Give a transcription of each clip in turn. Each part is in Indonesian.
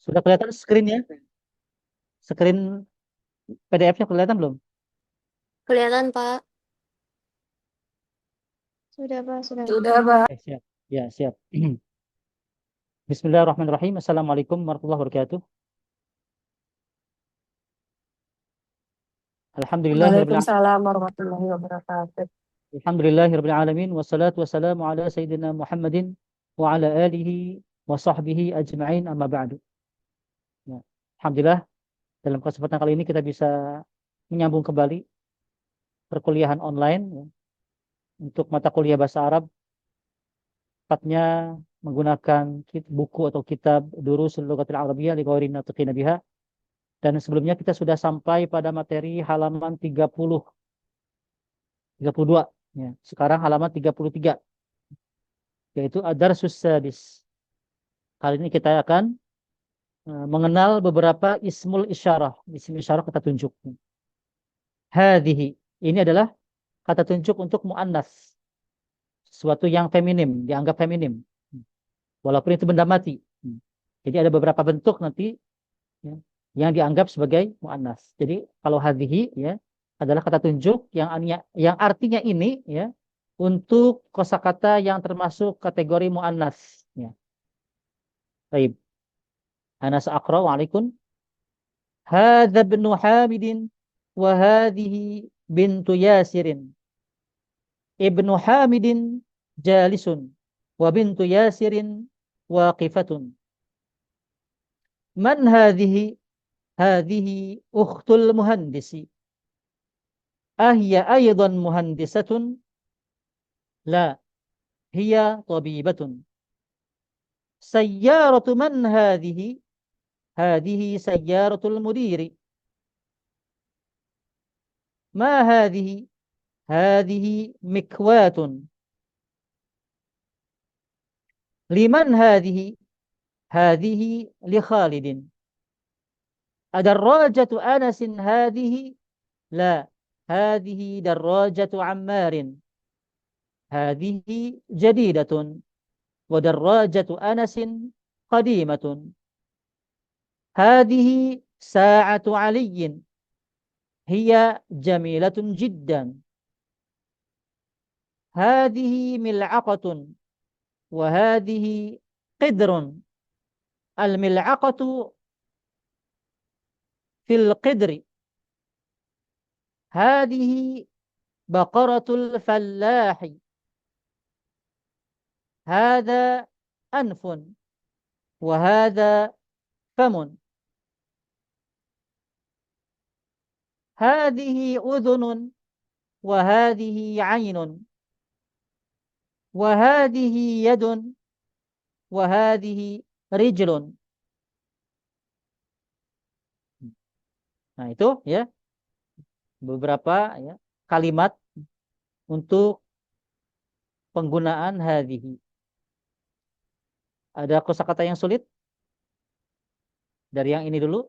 Sudah kelihatan screen-nya? Screen PDF-nya kelihatan belum? Kelihatan, Pak. Sudah, Pak. Sudah. Sudah, Pak. Siap. Ya, siap. Bismillahirrahmanirrahim. Assalamualaikum warahmatullahi wabarakatuh. Waalaikumsalam warahmatullahi wabarakatuh. Alhamdulillahirabbil alamin wassalatu wassalamu ala sayyidina Muhammadin wa ala alihi wa sahbihi ajma'in amma ba'du. Ya. Alhamdulillah dalam kesempatan kali ini kita bisa menyambung kembali perkuliahan online ya, untuk mata kuliah bahasa Arab, tepatnya menggunakan buku atau kitab Durusul Lughatil Arabiyyah li ghairi natiqina biha. Dan sebelumnya kita sudah sampai pada materi halaman 32. Ya. Sekarang halaman 33, yaitu Ad-Darsus Sadis. Kali ini kita akan mengenal beberapa ismul isyarah. Ismul isyarah kata tunjuk. Hadhihi. Ini adalah kata tunjuk untuk mu'annas. Sesuatu yang feminim, dianggap feminim. Walaupun itu benda mati. Jadi ada beberapa bentuk nanti ya, yang dianggap sebagai mu'annas. Jadi kalau hadhihi ya adalah kata tunjuk yang artinya ini ya untuk kosakata yang termasuk kategori mu'annas ya. Baik. Ana sa'aqra wa'alaikum. Hadza ibnu Hamidin wa hadhihi bintu Yasirin. Ibnu Hamidin jalisun wa bintu Yasirin waqifatun. Man hadhihi? Hadhihi ukhtul muhandisi. Ahiya aydan muhandisatun? La, hiya tabibatun. Sayyaratu man hadhihi? Hadhihi sayyaratul mudiri. Ma hadhihi? Hadhihi mikwatun. Liman hadhihi? Hadhihi li Khalidin. Adarrajatu Anasin hadhihi? La, hadhihi darrajatu Ammarin. Hadhihi jadidatun. Wa darrajatu Anasin qadimatun. Hadhihi sa'atu Aliyin. Hiya jamilatun jiddan. Hadhihi mil'aqatun. Wa hadhihi qidrun. Al-mil'aqatu fil qidri. Hadhihi baqaratul fallahi. Hadha anfun. Wa hadha famun. Hadhihi udhunun. Wa hadhihi aynun. Wa hadhihi yadun. Wa hadhihi rijlun. Nah, itu ya beberapa ya kalimat untuk penggunaan hadhihi. Ada kosakata yang sulit? Dari yang ini dulu.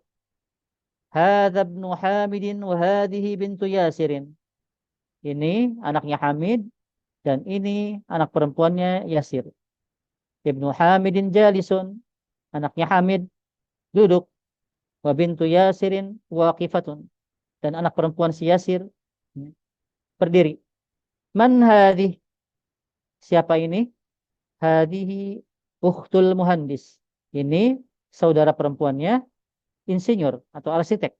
Hadza ibnu Hamidin wa hadhihi bintu Yasirin. Ini anaknya Hamid dan ini anak perempuannya Yasir. Ibnu Hamidin jalisun. Anaknya Hamid duduk. Wa bintu Yasirin waqifatun. Dan anak perempuan si Yasir berdiri. Man hadhih? Siapa ini? Hadhihi ukhtul muhandis. Ini saudara perempuannya insinyur atau arsitek.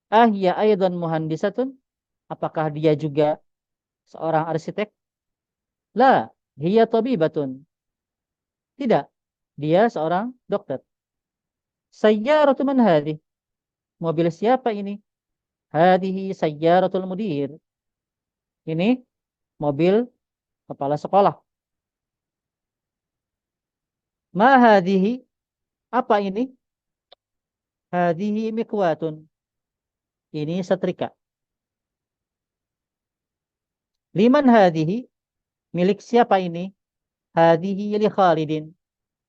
Ahya aidan muhandisatun? Apakah dia juga seorang arsitek? La, hiya tabibatun. Tidak, dia seorang dokter. Sayyaratu man hadhih? Mobil siapa ini? Hadhihi sayyaratul mudir. Ini mobil kepala sekolah. Ma hadhihi? Apa ini? Hadhihi mikwatun. Ini setrika. Liman hadhihi? Milik siapa ini? Hadhihi li Khalidin.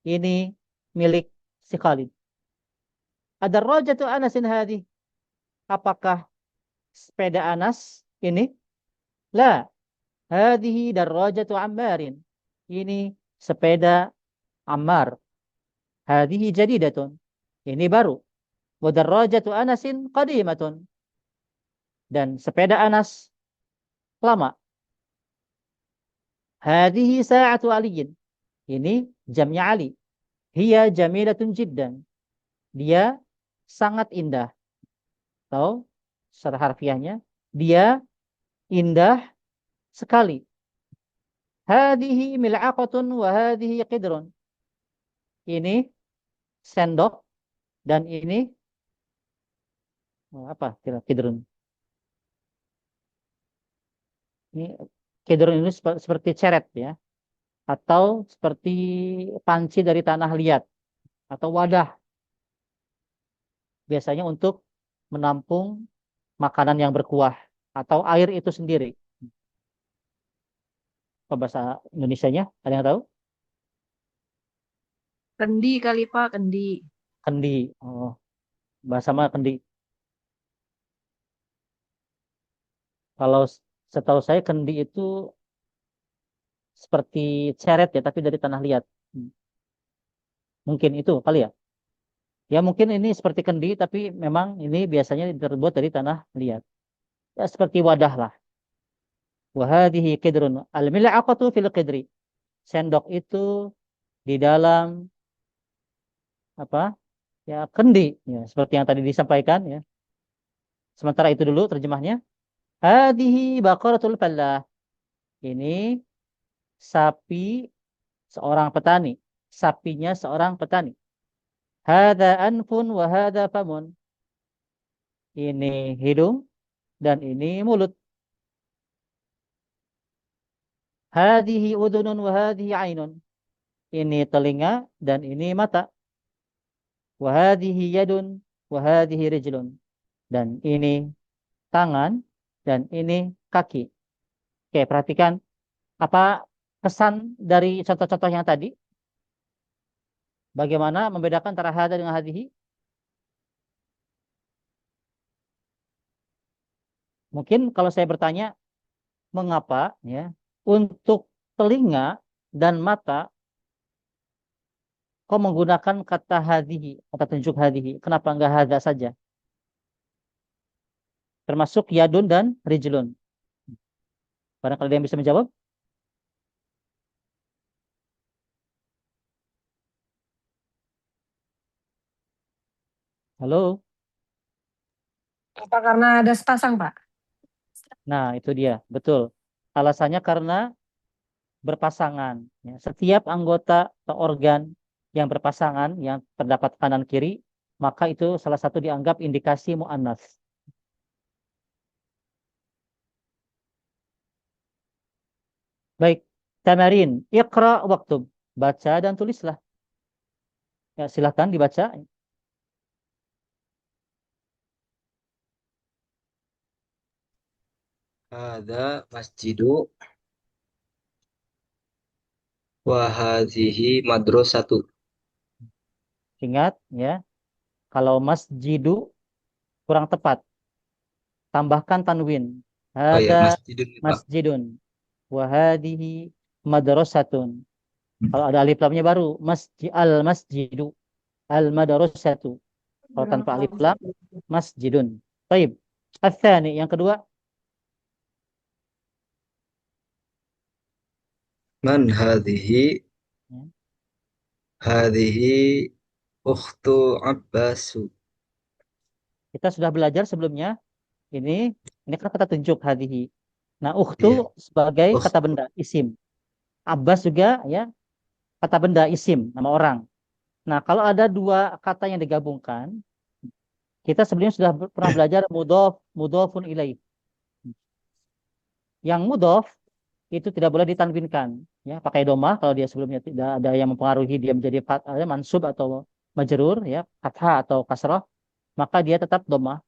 Ini milik si Khalid. Ada rajatu Anasin hadhihi? Apakah sepeda Anas ini? La. Hadhihi darrajatu Ammarin. Ini sepeda Ammar. Hadhihi jadidatun. Ini baru. Wa darajatu Anasin qadimatun. Dan sepeda Anas lama. Hadhihi sa'atu Aliyin. Ini jamnya Ali. Hiya jamilatun jiddan. Dia sangat indah. Atau secara harfiahnya, dia indah sekali. Hadhihi mil'aqatun wa hadhihi qidrun. Ini sendok dan ini apa? Qidrun. Ini qidrun ini seperti ceret ya, atau seperti panci dari tanah liat atau wadah. Biasanya untuk menampung makanan yang berkuah atau air itu sendiri. Apa bahasa Indonesianya? Ada yang tahu? Kendi kali Pak, kendi. Kendi. Oh, bahasa mana kendi? Kalau setahu saya kendi itu seperti ceret ya, tapi dari tanah liat. Mungkin itu kali ya. Ya mungkin ini seperti kendi, tapi memang ini biasanya terbuat dari tanah liat. Ya seperti wadah lah. Wahadihi qidrun. Al-mil'aqatu fil qidri. Sendok itu di dalam apa? Ya kendi. Ya, seperti yang tadi disampaikan ya. Sementara itu dulu terjemahnya. Hadihi baqaratul fallah. Ini sapi seorang petani. Sapinya seorang petani. Hada anfun wa hada famun. Ini hidung dan ini mulut. Hadihi udunun wa hadihi ainun. Ini telinga dan ini mata. Wa hadihi yadun wa hadihi rijlun. Dan ini tangan dan ini kaki. Oke, perhatikan apa kesan dari contoh-contoh yang tadi. Bagaimana membedakan antara hada dengan hadihi? Mungkin kalau saya bertanya, mengapa ya untuk telinga dan mata kok menggunakan kata hadihi, kata tunjuk hadihi? Kenapa enggak hada saja? Termasuk yadun dan rijlun. Barangkali ada yang bisa menjawab? Halo? Apa karena ada sepasang Pak? Nah, itu dia. Betul. Alasannya karena berpasangan. Ya. Setiap anggota atau organ yang berpasangan, yang terdapat kanan kiri, maka itu salah satu dianggap indikasi mu'annas. Baik, tamarin, iqra waktub. Baca dan tulislah. Ya, silahkan dibaca. Hadza masjidu wa hadhihi madrasatu. Ingat, ya. Kalau masjidu kurang tepat. Tambahkan tanwin. Oh ya, Hada masjidun Pak. masjidun. Wahadihi madrasatun. Kalau ada alif lamnya baru. Masjidu. Al madrasatu. Kalau tanpa alif lam, masjidun. Baik. Atsani, yang kedua. Man hadhihi? Ya. Hadhihi ukhtu Abbasu. Kita sudah belajar sebelumnya. Ini kan kata tunjuk hadihi. Nah, ukhtu Iya. sebagai Ukht. kata benda, isim. Abbas juga ya kata benda, isim, nama orang. Nah, kalau ada dua kata yang digabungkan, kita sebelumnya sudah pernah belajar mudhof, mudhofun ilaih. Yang mudhof itu tidak boleh ditanwinkan, ya, pakai domah kalau dia sebelumnya tidak ada yang mempengaruhi dia menjadi mansub atau majrur, ya, fathah atau kasrah, maka dia tetap domah.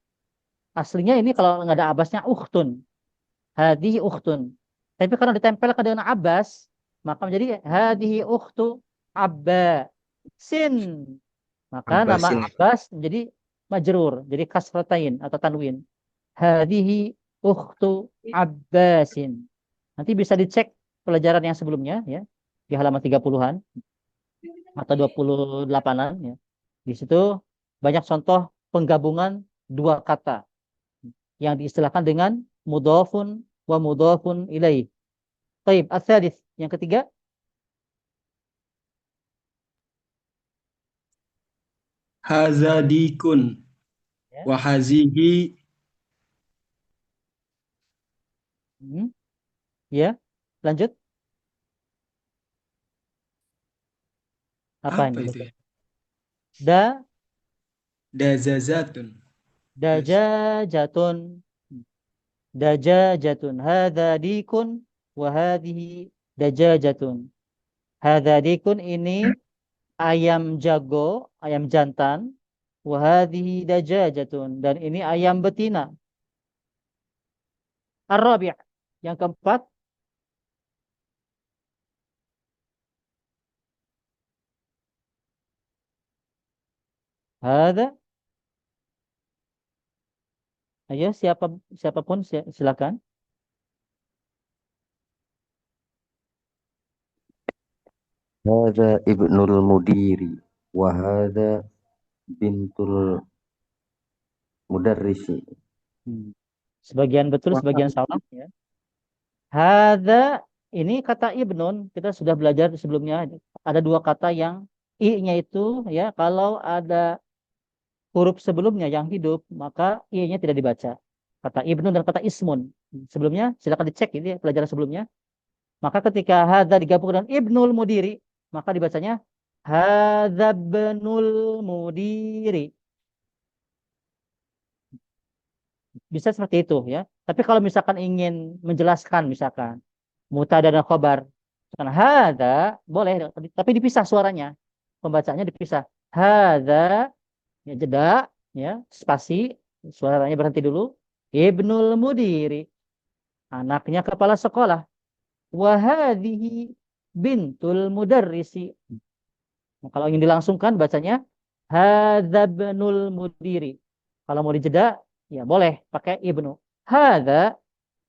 Aslinya ini kalau nggak ada abbasnya ukhtun, hadihi ukhtun. Tapi karena ditempelkan dengan abbas, maka menjadi hadihi ukhtu abbasin. Maka nama Abbasin. abbas menjadi majrur, jadi kasratain atau tanwin. Hadihi ukhtu abbasin. Nanti bisa dicek pelajaran yang sebelumnya ya di halaman 30-an. atau 28-an ya. Di situ banyak contoh penggabungan dua kata yang diistilahkan dengan mudhafun wa mudhafun ilaih. Baik, as-sadis, yang ketiga, Haza dikun. ya. Wahazihi. Hmm, ya. Lanjut. Apa Apa ini? itu ya? Da Dazazatun. dajajatun. Dajajatun. Hadza dikun wa hadhihi dajajatun. Hadza dikun ini ayam jago, ayam jantan. Wa hadhihi dajajatun, dan ini ayam betina. Ar-rabi', yang keempat, hadza. Ayo, siapapun silakan. Hadza ibnul mudiri wa hadza bintul mudarrisi. Hmm. Sebagian betul, sebagian salah ya. Hadza, ini kata ibnun, kita sudah belajar sebelumnya. Ada dua kata yang i-nya itu ya, kalau ada huruf sebelumnya yang hidup, maka i-nya tidak dibaca. Kata ibnun dan kata ismun. Sebelumnya silakan dicek ini ya, pelajaran sebelumnya. Maka ketika hadza digabung dengan ibnul mudiri, maka dibacanya hadza ibnul mudiri. Bisa seperti itu ya. Tapi kalau misalkan ingin menjelaskan misalkan mutada dan khobar, misalkan hadza boleh, tapi dipisah suaranya. Pembacaannya dipisah. Hadza, ya jeda, ya spasi, suaranya berhenti dulu. Ibnul mudiri, anaknya kepala sekolah. Wahadihi bintul mudarrisi. Nah, kalau ingin dilangsungkan bacanya hadza ibnul mudiri. Kalau mau dijeda ya boleh pakai ibnu. Hadza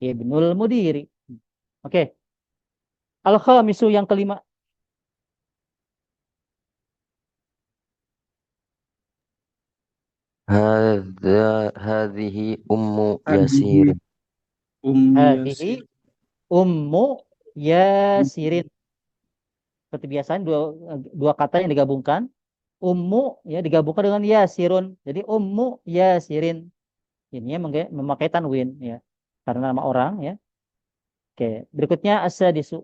ibnul mudiri. Oke. Al-khamisu, yang kelima. Hadhihi ummu Hadihi Yasir. ummi Hadihi yasir. ummu Yasirin. Seperti biasanya dua kata yang digabungkan. Ummu ya digabungkan dengan Yasirun. Jadi ummu Yasirin. Ini memakai tanwin ya. Karena nama orang ya. Oke, berikutnya as-sadisu.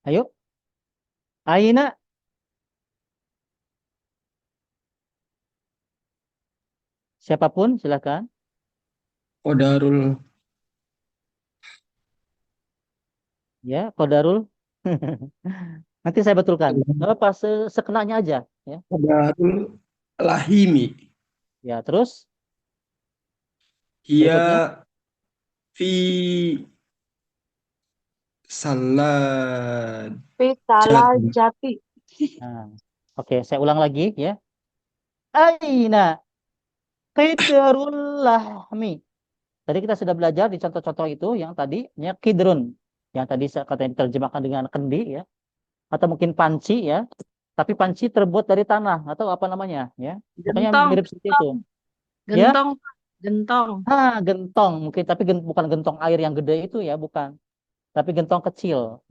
Ayo. Aina, siapapun silakan. Qadarul. Ya, qadarul. Nanti saya betulkan. Nggak apa, sekenanya aja ya. Qadarul lahimi. Ya, terus Hiya berikutnya. fi salad. Pitala Jadi. jati. Nah, oke, saya ulang lagi ya. Aina qidraul lahmi. Tadi kita sudah belajar di contoh-contoh itu yang tadi ya kidrun. Yang tadi katanya diterjemahkan dengan kendi ya, atau mungkin panci ya. Tapi panci terbuat dari tanah atau apa namanya ya. Pokoknya Gentong. mirip seperti itu. Ya. Gentong. Gentong. Gentong. Mungkin tapi bukan gentong air yang gede itu ya, bukan. Tapi gentong kecil.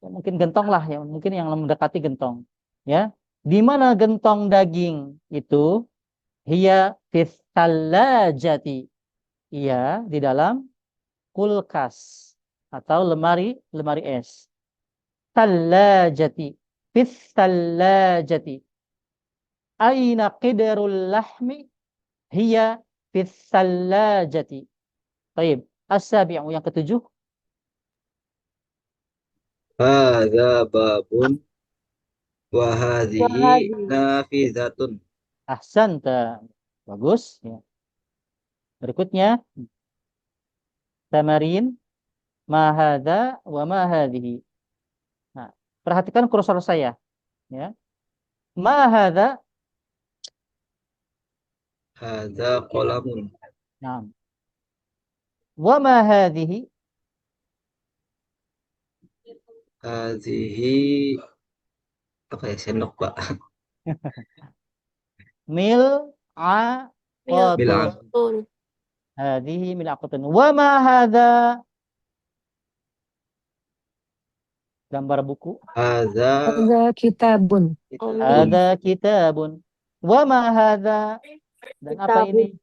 Ya, mungkin gentong lah ya, mungkin yang mendekati gentong. Ya. Di mana gentong daging itu? Hiya fis thalajati. Iya, di dalam kulkas atau lemari lemari es. Thalajati. Fis thalajati. Aina qidarul lahmi? Hiya fis thalajati. Baik. As-sabi'u, yang ketujuh. Hadza babun wa hadhihi Wahadi. nafizatun. Ahsanta. Bagus ya. Berikutnya tamarin ma hadza wa ma hadhihi. Nah, perhatikan kursor saya ya. Ma hadza, Hadza qalamun. Naam. Wa ma hadhihi? Hadhihi apa ya, sendok Pak? Mil'atun. Mil'aqatun. Hadhihi mil'aqatun. Wa ma hadha? Gambar buku. Hadza Ada kitabun. kitabun. Hadha kitabun. Wa ma hadha? Dan apa ini?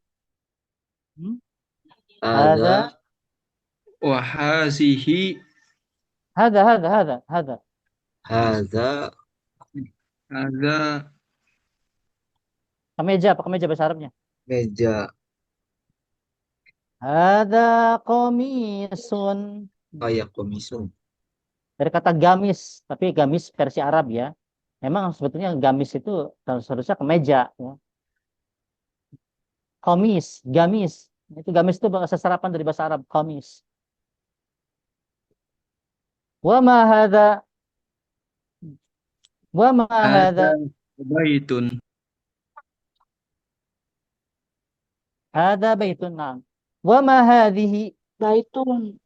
Hadza Wahazihi. Hadha. hadza Ada Kemeja, apa kemeja bahasa Arabnya? meja. Hadha qamisun. Kayak komisum. Dari kata gamis, tapi gamis versi Arab ya. Memang sebetulnya gamis itu seharusnya kemeja ya. Gamis. Itu gamis itu bahasa serapan dari bahasa Arab, qamis. Wa ma hadha? Wa ma hadha? ada baitun. Hadha baitun, na'am. Wa ma hadhihi? Baitun.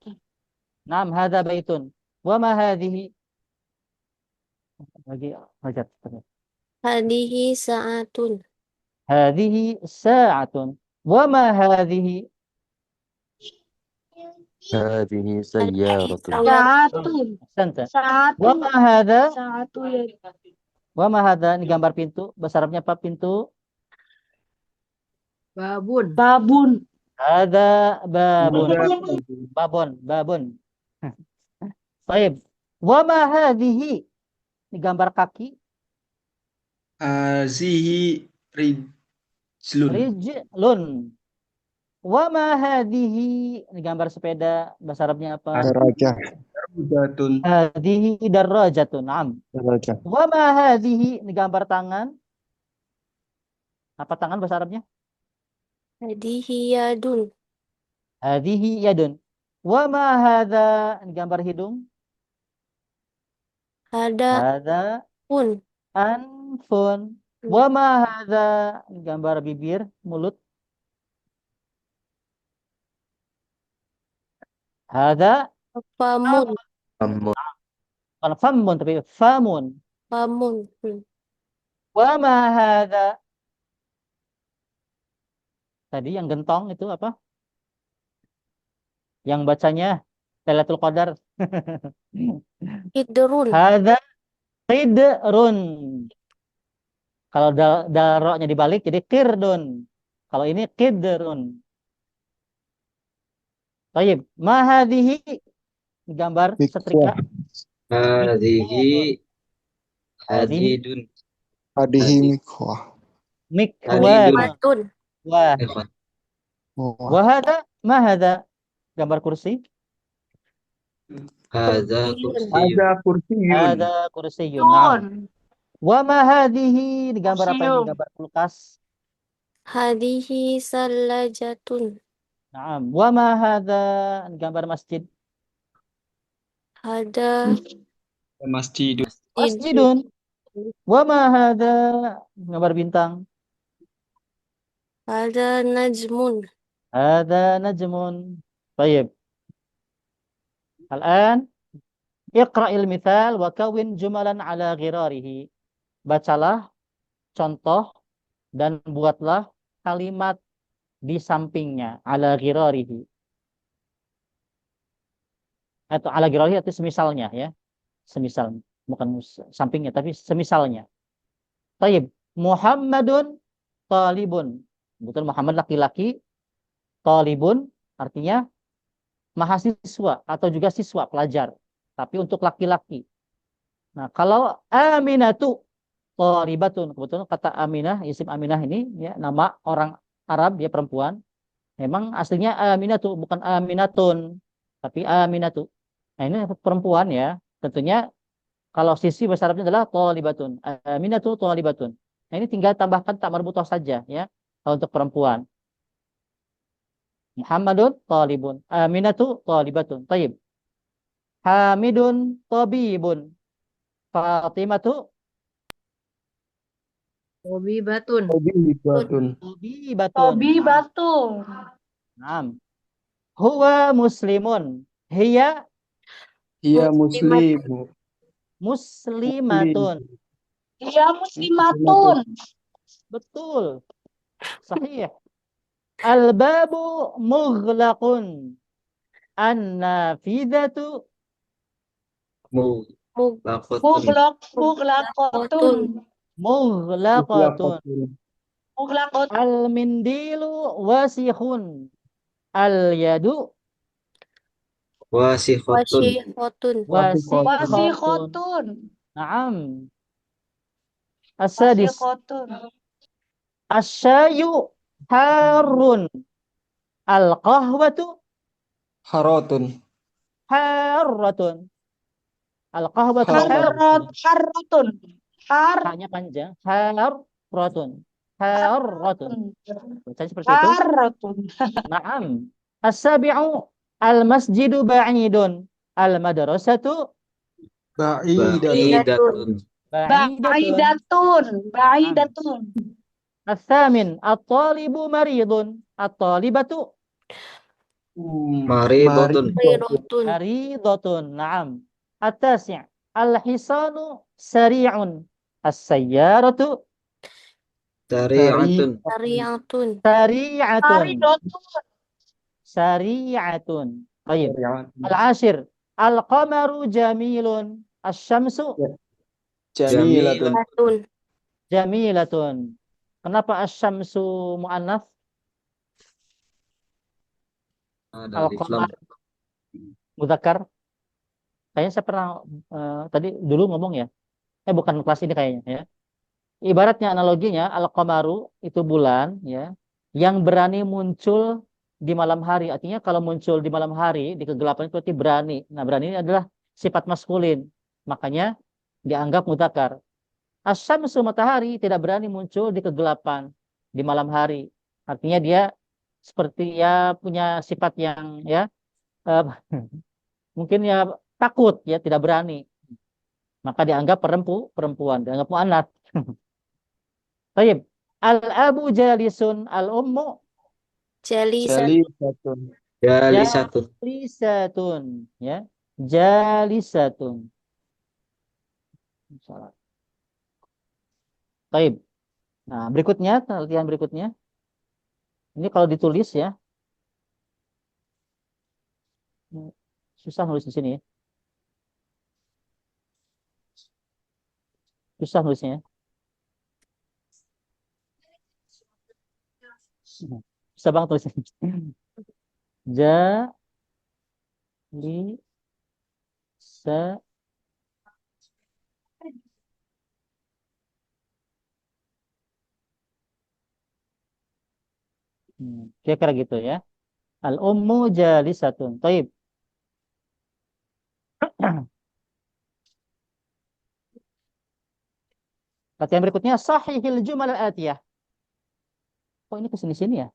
Na'am, hadha baitun. Wa ma hadhihi? Lagi hajat. Hadihi sa'atun. Hadhihi sa'atun. Wa ma hadhihi? Hadhihi sayyaratun. Sa'atun. Ahsanta. Wa Sa'atun. ma hadha? Sa'atu ya. Wa ma hadha? Ini gambar pintu. Bahasa Arabnya apa pintu? Babun. Babun. Hadha babun. Babun. Baik. Wa ma hadhihi? Ini gambar kaki. Hazihi rijlun. Rijlun. Wa ma hadhihi? Ini gambar sepeda. Bahasa Arabnya apa? Darajah. Darajatun. Hadhihi darajatun. Naam. Darajah. Wa ma hadhihi? Ini gambar tangan. Apa tangan bahasa Arabnya? Hadihi yadun. Hadhihi yadun. Wa ma hadha? Ini gambar hidung. Hada Hadha pun. anfun. Wa ma hadha? Ini gambar bibir, mulut. Hadha Famun. Amun. bukan famun tapi famun. Famun. Wa ma hadha? Tadi yang gentong itu apa? Yang bacanya Lailatul Qadar. Hidrun. Hadza qidrun. Kalau ro-nya dibalik jadi qirdun. Kalau ini qidrun. Baik, ma hadhihi? Gambar setrika. Hadhihi Hadhihi hadidun. Hadihi mikwah. mikwan. Matun. Wah, Ikhwan. wa hadha ma hadha? Gambar kursi. Hadza kursiyun. Ada kursiyun. Hadza kursiyun. Naam. Wa ma hadhihi? Gambar apa ini? Kursiun. Gambar kulkas. Hadihi salajatun. Naam. Wa ma hadha? Gambar masjid. Hada Masjidun. Masjidun. Wa ma hadha? Gambar bintang. Hada najmun. Hadha najmun. Baik. Al-an iqra'il mithal wa kawin jumalan ala ghirarihi. Bacalah contoh dan buatlah kalimat di sampingnya ala ghirarihi. Atau ala ghirarihi itu semisalnya ya. Semisal, bukan sampingnya tapi semisalnya. Baik. Muhammadun talibun. Betul, Muhammad laki-laki, talibun artinya mahasiswa atau juga siswa pelajar, tapi untuk laki-laki. Nah, kalau Aminatu tharibatun, kebetulan kata Aminah, isim Aminah ini ya nama orang Arab, dia perempuan. Memang aslinya Aminatu bukan Aminatun, tapi Aminatu. Nah, ini perempuan ya. Tentunya kalau sisi bahasa Arabnya adalah tharibatun. Aminatu tharibatun. Nah, ini tinggal tambahkan tak marbutah saja ya kalau untuk perempuan. Muhammadun talibun. Aminatu talibatun. Taib. Hamidun tabibun. Fatimatu Tobibatun. Tabibatun. Tabibatun. Tobibatun. Naam. Huwa muslimun. Hiya Hiya muslimu. muslimatun. Iya muslimatun. Betul. Sahih. Al-babu mughlaqun. An-nafidatu Mulaqatun. Muglaqotun. mughlaqatun. Mutlaqatun. Muglaqot. Al-mindilu wasikhun. Al-yadu Wasikhatun. Washihotun. Wasiqatun. Wasikhotun. Naam. As-sadis. Wasikhotun. Asyayu harun. Al-qahwatu Harotun. harratun. Al-qahwatu Harratun. hanya panjang. Harratun. Harratun. Bacanya seperti itu. Harratun. Naam. As-sabi'u al-masjidu ba'idun. Al-madrasatu Ba'idatun. ba'idatun. Ba'idatun. As-samin at-talibu maridun. At-talibatu Maridatun. Rirotun. maridatun. Naam. At-tasi' al-hisanu sari'un. As-sayyaratu Sari'atun. Sariatun. sari'atun. Haridotun. Sari'atun. Baik. Al-ashir al-qamaru jamilun. Asy-syamsu Jamilatun. Atun. jamilatun. Kenapa asy-syamsu muannats? Ada alif lam. Al-qamar mudzakkar. Kayaknya saya pernah tadi dulu ngomong ya. Bukan kelas ini kayaknya ya. Ibaratnya analoginya al-qamaru itu bulan ya yang berani muncul di malam hari. Artinya kalau muncul di malam hari di kegelapan itu berarti berani. Nah, berani ini adalah sifat maskulin. Makanya dianggap mudzakkar. Asy-syamsu matahari tidak berani muncul di kegelapan di malam hari. Artinya dia seperti ya punya sifat yang ya mungkin ya takut ya tidak berani. Maka dianggap perempuan, dianggap muannats. Baik. Al-abu jalisun, al-ummu Jalisat. Jalisatun. Jalisatun. jalisatun, ya. Jalisatun. Salah. Baik. Nah, berikutnya, latihan berikutnya. Ini kalau ditulis ya. Susah nulis di sini ya. Susah nulisnya. Susah banget tulisnya. Sa kira-kira gitu ya. Al-ummu jalisatun. Taib. Latihan berikutnya sahihil jumal al-atiyah. Kok ini kesini-sini ya?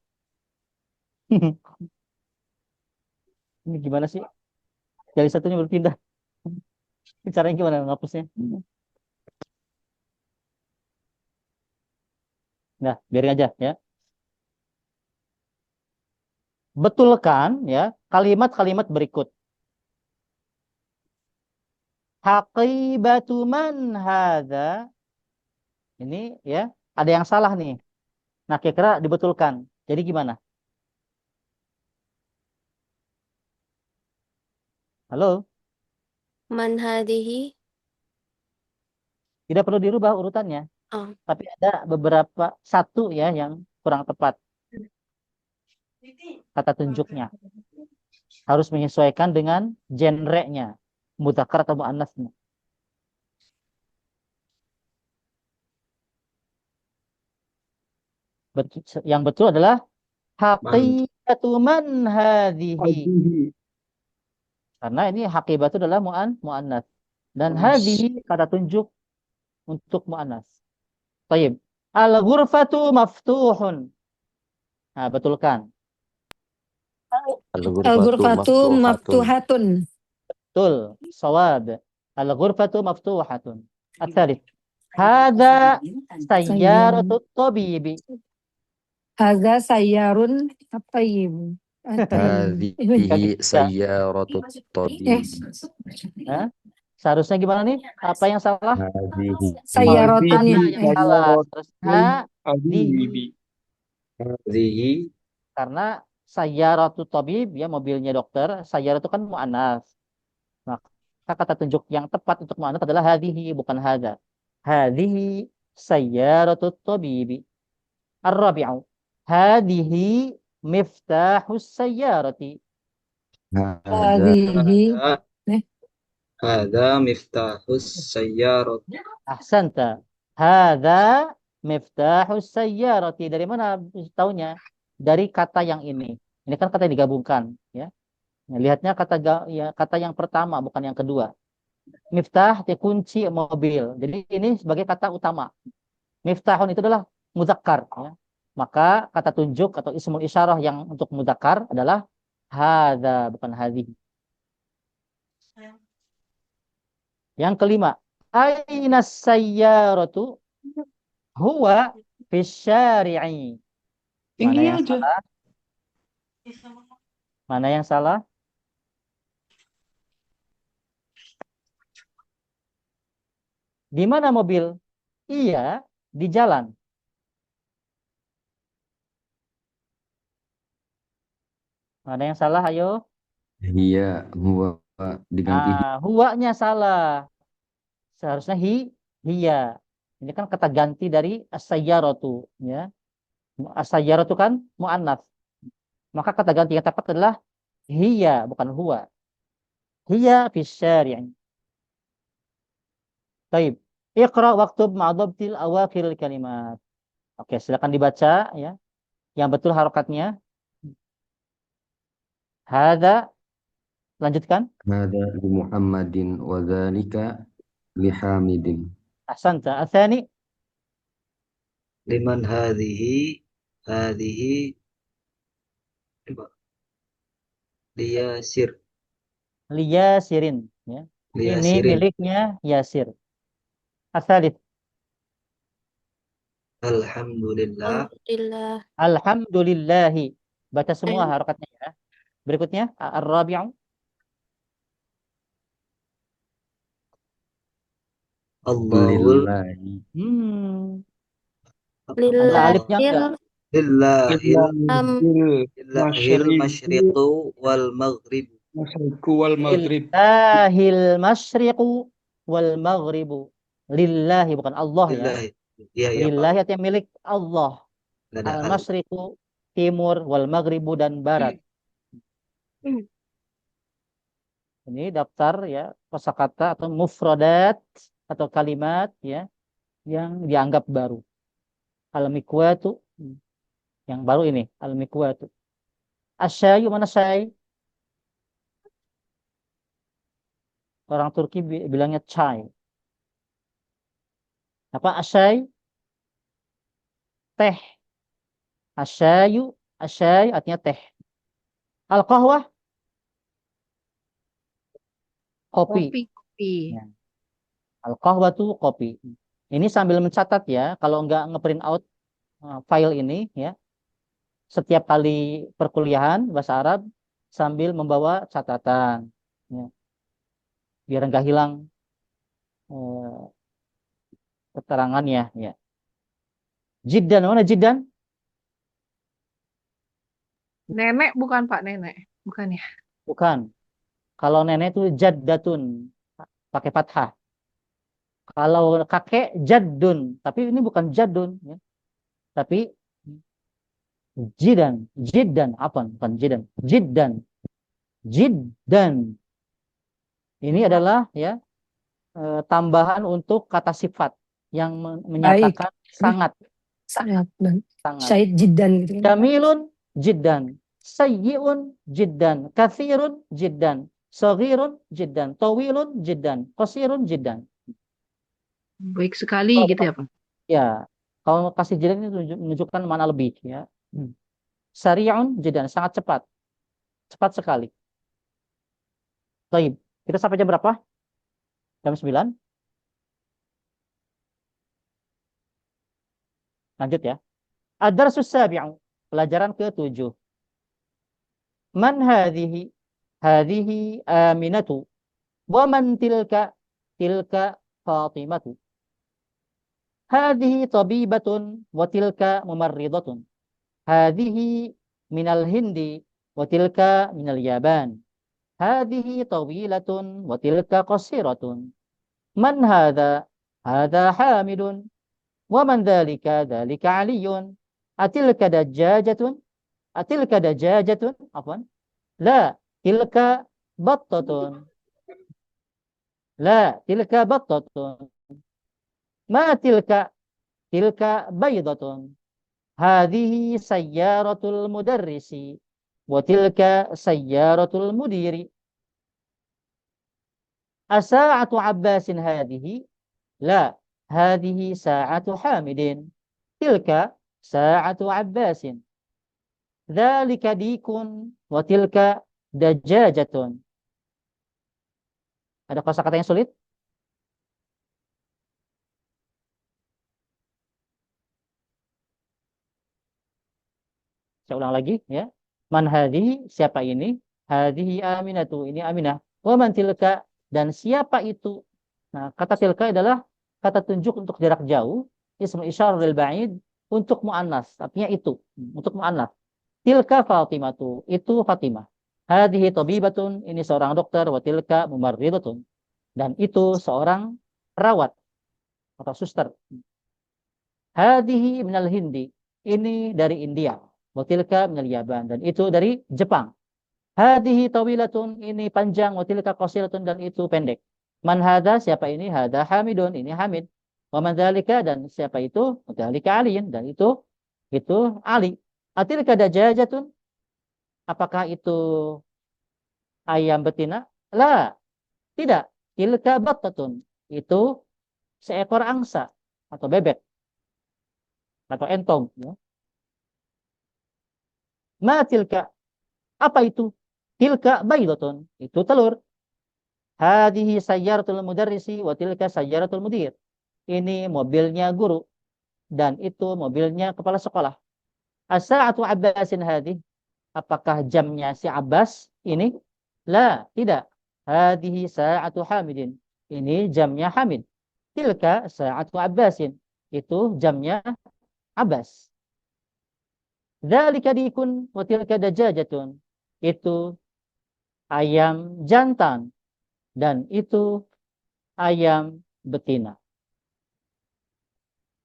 Ini gimana sih? Jalisatunya berpindah. Caranya gimana ngapusnya? Nah, biarin aja ya. Betulkan ya kalimat-kalimat berikut. Haqibatu man hadza. Ini ya, ada yang salah nih. Nah, kira-kira dibetulkan. Jadi gimana? Halo? Man hadihi. Tidak perlu dirubah urutannya. Oh. Tapi ada beberapa satu ya yang kurang tepat. Kata tunjuknya. Harus menyesuaikan dengan genre-nya. Mudzakkar atau muannats-nya. Yang betul adalah haqibatu man hadhihi. Karena ini haqibatu adalah muannats. Dan hadhihi kata tunjuk untuk muannats. Baik. Al-ghurfatu maftuhun. Nah, betulkan. Al-ghurfatu maftuhatun. Betul. Shawab. Al-ghurfatu maftuhatun. At-thalith. Hada sayyaratu tabibi. Haza sayyarun at-tayyib. At-tayyib. هذه سيارة Eh, الطبيب. Hah? Seharusnya gimana nih? Apa yang salah? هذه sayyarotun ya. Hadihi yang salah. Seharusnya di Habibi. Hadhihi karena sayyaratu tabib ya mobilnya dokter, sayyarah itu kan muannats. Maka kata tunjuk yang tepat untuk muannats adalah hadhihi bukan hada. Hadhihi sayyaratu tabibi. Ar-rabi'u. Hadhihi miftahus sayyarati. هذا Hadihi. hadha Eh, hadha miftahus sayyarat. Ahsanta. Hadza miftahus sayyarati. Dari mana tahunya? Dari kata yang ini. Ini kan kata yang digabungkan, ya. Nah, lihatnya kata yang pertama bukan yang kedua. Miftah itu kunci mobil. Jadi ini sebagai kata utama. Miftahun itu adalah mudzakkar, ya. Maka kata tunjuk atau ismul isyarah yang untuk mudzakkar adalah hadza bukan hadhihi. Yang kelima, aina sayyaratu huwa fisyari'i. Mana yang salah? Mana yang salah? Di mana mobil? Iya, di jalan. Mana yang salah? Ayo. هو diganti Huwanya salah. Seharusnya hiya. Ini kan kata ganti dari as-sayyaratu, ya. As-sayyaratu kan muannats. Maka kata ganti yang tepat adalah hiya, bukan huwa. Hiya fi syari'. Baik. Iqra waktub ma'adhabtil awakhiril kalimat. Oke, silakan dibaca ya. Yang betul harokatnya. Hadza. Lanjutkan. هذا لمحمد وذلك لحامد. Ahsanta. Atsani. Liman hadhihi coba. Liyasir Liyasirin. Ya. Ini liyasirin. miliknya Yasir. Asalith. Alhamdulillah. Alhamdulillah. Alhamdulillahi. Baca semua harokatnya ya. Berikutnya. Ar-rabi'u. Allahul Lillahi. Ada alifnya enggak? lillahil Masyriqu masyriqu wal maghrib. wal maghrib. Lillahil masyriqu wal maghribu. Lillahi bukan Allah ya. Lillahi. Iya, iya, Pak. Lillahi artinya milik Allah. Nggak ada al. Al-masyriqu timur wal maghribu dan barat. Ini daftar ya kosakata atau mufradat atau kalimat ya yang dianggap baru. Al-mikwatu yang baru ini al-mikwatu. Asyayu mana syai? Orang Turki bilangnya chai. Apa asyai? Teh. Asyayu, asyai artinya teh. Al-qahwah? Kopi. Ya. Al-qahwah itu kopi. Ini sambil mencatat ya, kalau nggak ngeprint out file ini ya, setiap kali perkuliahan bahasa Arab sambil membawa catatan, ya. Biar nggak hilang keterangannya. Ya. Jiddan, mana jiddan? nenek bukan Pak, nenek. Bukan ya? Bukan. Kalau nenek itu jaddatun, pakai fathah. Kalau kakek jaddun, tapi ini bukan jaddun, ya. Tapi jiddan, apa? Bukan jiddan. Ini adalah ya tambahan untuk kata sifat yang menyatakan sangat. Sangat. Sangat. Syahid jiddan gitu kan. Jamilun jiddan, sayyi'un jiddan, kathirun jiddan, saghirun jiddan, tawilun jiddan, qasirun jiddan. Baik sekali gitu ya Pak. Ya, kalau kasih jiddan itu menunjukkan mana lebih ya. Sari'un jiddan, sangat cepat. Cepat sekali. Baik, kita sampai jam berapa? Jam 9? Lanjut ya. Ad-darsus sabi'u, pelajaran ke-7. Man hadhihi? Hadhihi Aminatu. Wa man tilka? Tilka Fatimatu. Hadhihi tabibatun wa tilka mumarridatun. Hadhihi minal Hindi wa tilka minal Yaban. Hadhihi tawilatun wa tilka qasiratun. Man hadha? Hadha Hamidun. Wa man dhalika? Dhalika Aliyun. Atilka dajjajatun? Atilka dajjajatun? Afwan. La, tilka battatun. La, tilka battatun. Ma tilka? Tilka baydatun. Hadhihi sayyaratul mudarrisi. Wa tilka sayyaratul mudiri. Asa'atu Abbasin hadhihi? La, hadhihi sa'atu Hamidin. Tilka sa'atu Abbasin. Dzalika dikun wa tilka dajjajatun. Ada kosakata yang sulit? Saya ulang lagi ya. Man hadhihi, siapa ini? Hadhihi Aminatu, ini Aminah. Wa man tilka, dan siapa itu? Nah, kata tilka adalah kata tunjuk untuk jarak jauh, ismu isyarah lil ba'id, untuk muannas, artinya itu, untuk muannas. Tilka Fatimatu, itu Fatimah. Hadhihi tabibatun, ini seorang dokter, wa tilka mumarridatun, dan itu seorang perawat atau suster. Hadhihi minal Hindi, ini dari India. Wa tilka minal Yaban, dan itu dari Jepang. Hadhihi tawilatun, ini panjang, wa tilka qasiratun, dan itu pendek. Man hadha, siapa ini? Hadha Hamidun, ini Hamid. Wa man dzalika, dan siapa itu? Dzalika Aliin, dan itu Ali. Atilka dajajatun, apakah itu ayam betina? La, tidak. Tilka battatun, itu seekor angsa atau bebek atau entong. Ya. Ma tilka, apa itu? Tilka baydatun, itu telur. Hadhihi sayyaratul mudarrisi wa tilka sayyaratul mudir. Ini mobilnya guru dan itu mobilnya kepala sekolah. As-sa'atu Abbasin hadhihi, apakah jamnya si Abbas ini? La, tidak. Hadhihi sa'atu Hamidin, ini jamnya Hamid. Tilka sa'atu Abbasin, itu jamnya Abbas. Dzalika dikun wa tilka dajajatun, itu ayam jantan dan itu ayam betina.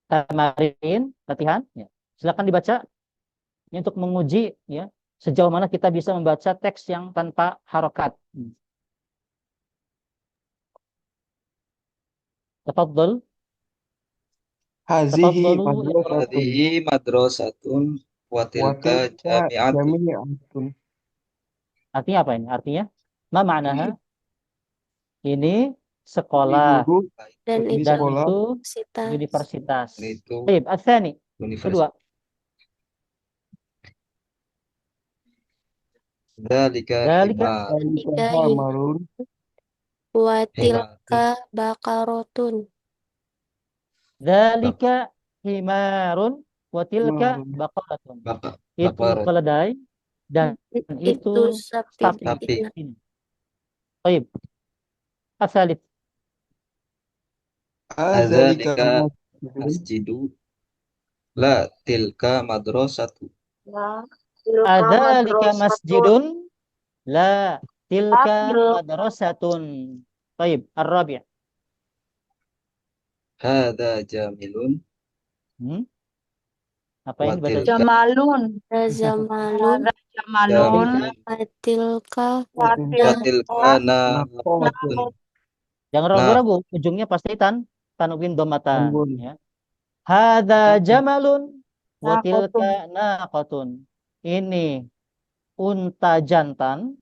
Tamarin, latihan, ya. Silakan dibaca ini untuk menguji ya sejauh mana kita bisa membaca teks yang tanpa harokat. Tafadhol. Hazihi Tafadholu. Hadhihi madrasatun wa tilka jami'atun. jami'atun. Artinya apa ini? Artinya ma ma'naha? Ini sekolah Guru Dan ini itu dan sekolah. itu universitas. universitas. Itu Baik, ats-tsani, universitas. kedua. Dzalika Dzalika Hamarun. Wa tilka baqaratun. Dzalika himarun wa tilka Himarun. baqaratun. Baka- Itu baqarat. keledai dan itu sapi sapi. betina. Ini. Baik. Asalif. Adzalika masjidu. La tilka madrasatu. Adzalika masjidun la tilka madrasatun. Baik, ar-rabi'. Hadza jamilun. Apa ini baca? Watil- Jamalun. Zamalun. Jamalun. Atilka. Wa tilka naqatun. Jangan Nah. ragu-ragu, ujungnya pasti tanwin domatan. Tanwin. Ya. Hadza jamalun wa Naqatun. tilka naqatun. Ini unta jantan